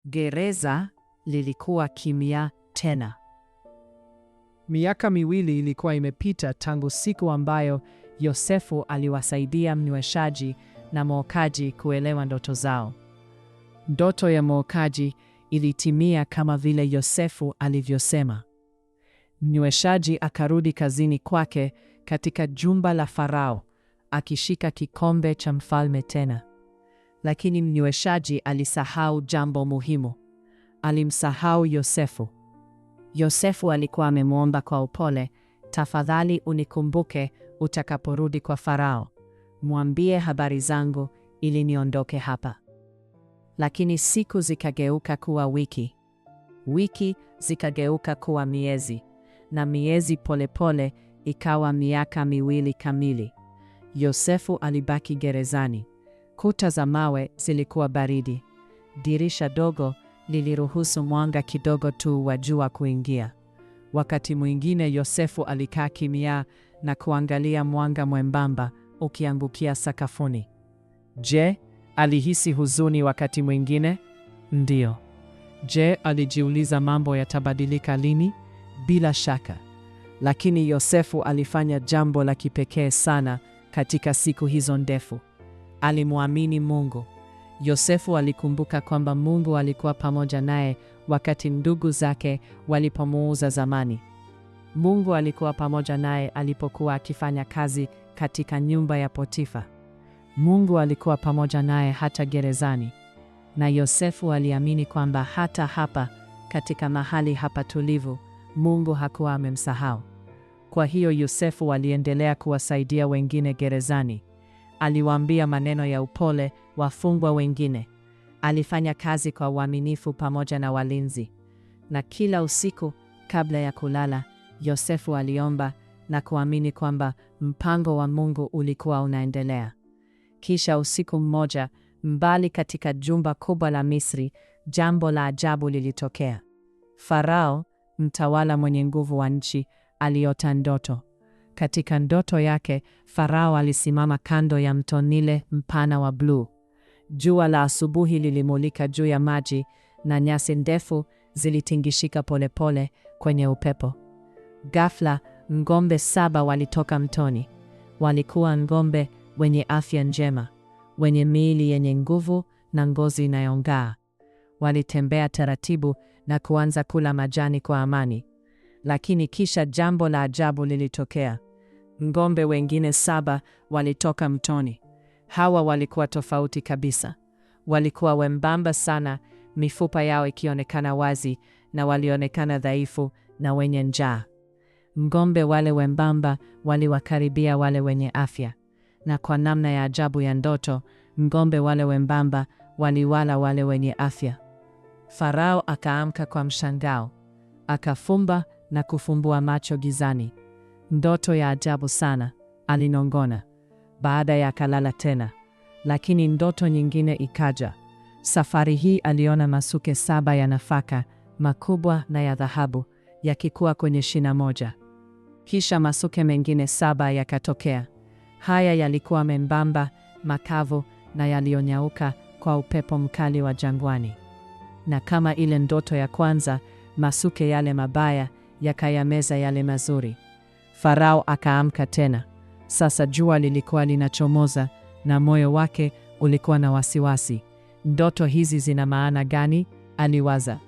Gereza lilikuwa kimya tena. Miaka miwili ilikuwa imepita tangu siku ambayo Yosefu aliwasaidia mnyweshaji na mwokaji kuelewa ndoto zao. Ndoto ya mwokaji ilitimia kama vile Yosefu alivyosema. Mnyweshaji akarudi kazini kwake katika jumba la Farao, akishika kikombe cha mfalme tena. Lakini mnyweshaji alisahau jambo muhimu. Alimsahau Yosefu. Yosefu alikuwa amemwomba kwa upole, tafadhali unikumbuke utakaporudi kwa Farao. Mwambie habari zangu ili niondoke hapa. Lakini siku zikageuka kuwa wiki. Wiki zikageuka kuwa miezi. Na miezi polepole ikawa miaka miwili kamili. Yosefu alibaki gerezani. Kuta za mawe zilikuwa baridi. Dirisha dogo liliruhusu mwanga kidogo tu wa jua kuingia. Wakati mwingine Yosefu alikaa kimya na kuangalia mwanga mwembamba ukiangukia sakafuni. Je, alihisi huzuni wakati mwingine? Ndiyo. Je, alijiuliza mambo yatabadilika lini? Bila shaka. Lakini Yosefu alifanya jambo la kipekee sana katika siku hizo ndefu. Alimwamini Mungu. Yosefu alikumbuka kwamba Mungu alikuwa pamoja naye wakati ndugu zake walipomuuza zamani. Mungu alikuwa pamoja naye alipokuwa akifanya kazi katika nyumba ya Potifa. Mungu alikuwa pamoja naye hata gerezani. Na Yosefu aliamini kwamba hata hapa, katika mahali hapa tulivu, Mungu hakuwa amemsahau. Kwa hiyo Yosefu aliendelea kuwasaidia wengine gerezani. Aliwaambia maneno ya upole wafungwa wengine. Alifanya kazi kwa uaminifu pamoja na walinzi. Na kila usiku kabla ya kulala, Yosefu aliomba na kuamini kwamba mpango wa Mungu ulikuwa unaendelea. Kisha usiku mmoja, mbali katika jumba kubwa la Misri, jambo la ajabu lilitokea. Farao, mtawala mwenye nguvu wa nchi, aliota ndoto. Katika ndoto yake, Farao alisimama kando ya mto Nile mpana wa bluu. Jua la asubuhi lilimulika juu ya maji na nyasi ndefu zilitingishika polepole kwenye upepo. Ghafla, ng'ombe 7 walitoka mtoni. Walikuwa ng'ombe wenye afya njema, wenye miili yenye nguvu na ngozi inayong'aa. Walitembea taratibu na kuanza kula majani kwa amani. Lakini kisha jambo la ajabu lilitokea. Ng'ombe wengine 7 walitoka mtoni. Hawa walikuwa tofauti kabisa. Walikuwa wembamba sana, mifupa yao ikionekana wazi, na walionekana dhaifu na wenye njaa. Ng'ombe wale wembamba waliwakaribia wale wenye afya. Na kwa namna ya ajabu ya ndoto, ng'ombe wale wembamba waliwala wale wenye afya. Farao akaamka kwa mshangao. Akafumba na kufumbua macho gizani. Ndoto ya ajabu sana, alinong'ona. Baada akalala tena. Lakini ndoto nyingine ikaja. Safari hii aliona masuke 7 ya nafaka, makubwa na ya dhahabu, yakikua kwenye shina moja. Kisha masuke mengine 7 yakatokea. Haya yalikuwa membamba, makavu na yaliyonyauka kwa upepo mkali wa jangwani. Na kama ile ndoto ya kwanza, masuke yale mabaya yakayameza yale mazuri. Farao akaamka tena. Sasa jua lilikuwa linachomoza na moyo wake ulikuwa na wasiwasi. Ndoto hizi zina maana gani? Aliwaza.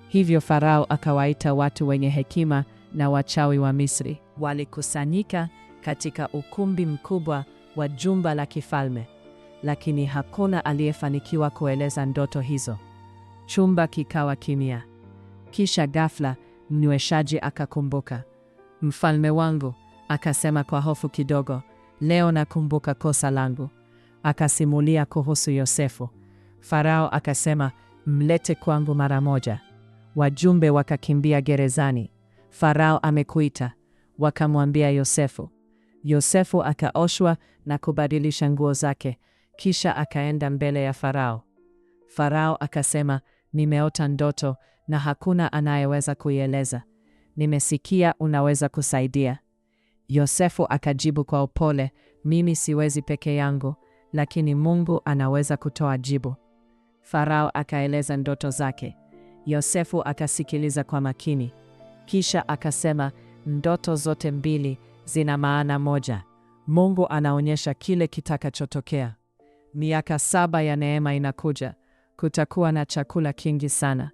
Hivyo Farao akawaita watu wenye hekima na wachawi wa Misri. Walikusanyika katika ukumbi mkubwa wa jumba la kifalme. Lakini hakuna aliyefanikiwa kueleza ndoto hizo. Chumba kikawa kimya. Kisha ghafla, mnyweshaji akakumbuka. Mfalme wangu, akasema kwa hofu kidogo, leo nakumbuka kosa langu. Akasimulia kuhusu Yosefu. Farao akasema, mlete kwangu mara moja. Wajumbe wakakimbia gerezani. Farao amekuita. Wakamwambia Yosefu. Yosefu akaoshwa na kubadilisha nguo zake. Kisha akaenda mbele ya Farao. Farao akasema, nimeota ndoto na hakuna anayeweza kuieleza. Nimesikia unaweza kusaidia. Yosefu akajibu kwa upole, mimi siwezi peke yangu, lakini Mungu anaweza kutoa jibu. Farao akaeleza ndoto zake. Yosefu akasikiliza kwa makini. Kisha akasema, ndoto zote mbili zina maana moja. Mungu anaonyesha kile kitakachotokea. Miaka 7 ya neema inakuja. Kutakuwa na chakula kingi sana.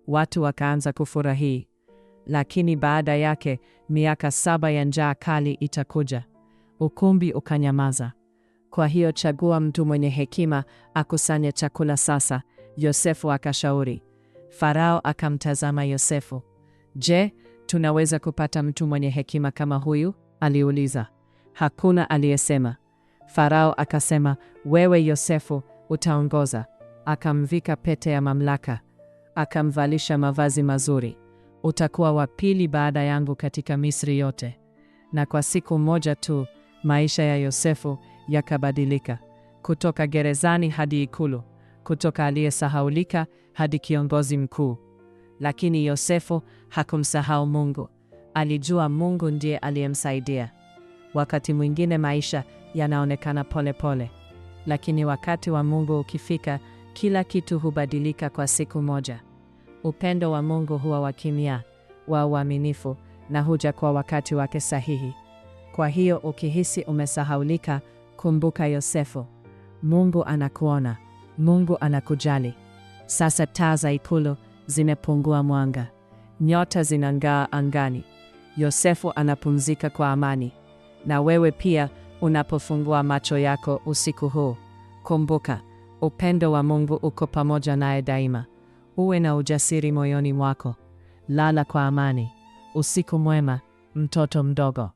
Watu wakaanza kufurahi. Lakini baada yake, miaka 7 ya njaa kali itakuja. Ukumbi ukanyamaza. Kwa hiyo chagua mtu mwenye hekima akusanye chakula sasa, Yosefu akashauri. Farao akamtazama Yosefu. Je, tunaweza kupata mtu mwenye hekima kama huyu? Aliuliza. Hakuna aliyesema. Farao akasema, wewe Yosefu utaongoza. Akamvika pete ya mamlaka. Akamvalisha mavazi mazuri. Utakuwa wa pili baada yangu katika Misri yote. Na kwa siku moja tu, maisha ya Yosefu yakabadilika. Kutoka gerezani hadi ikulu. Kutoka aliyesahaulika hadi kiongozi mkuu. Lakini Yosefu hakumsahau Mungu. Alijua Mungu ndiye aliyemsaidia. Wakati mwingine maisha yanaonekana pole pole. Lakini wakati wa Mungu ukifika, kila kitu hubadilika kwa siku moja. Upendo wa Mungu huwa wa kimya, wa uaminifu, na huja kwa wakati wake sahihi. Kwa hiyo ukihisi umesahaulika, kumbuka Yosefu. Mungu anakuona. Mungu anakujali. Sasa taa za ikulu zimepungua mwanga. Nyota zinang'aa angani. Yosefu anapumzika kwa amani. Na wewe pia unapofungua macho yako usiku huu, kumbuka, upendo wa Mungu uko pamoja naye daima. Uwe na ujasiri moyoni mwako. Lala kwa amani. Usiku mwema, mtoto mdogo.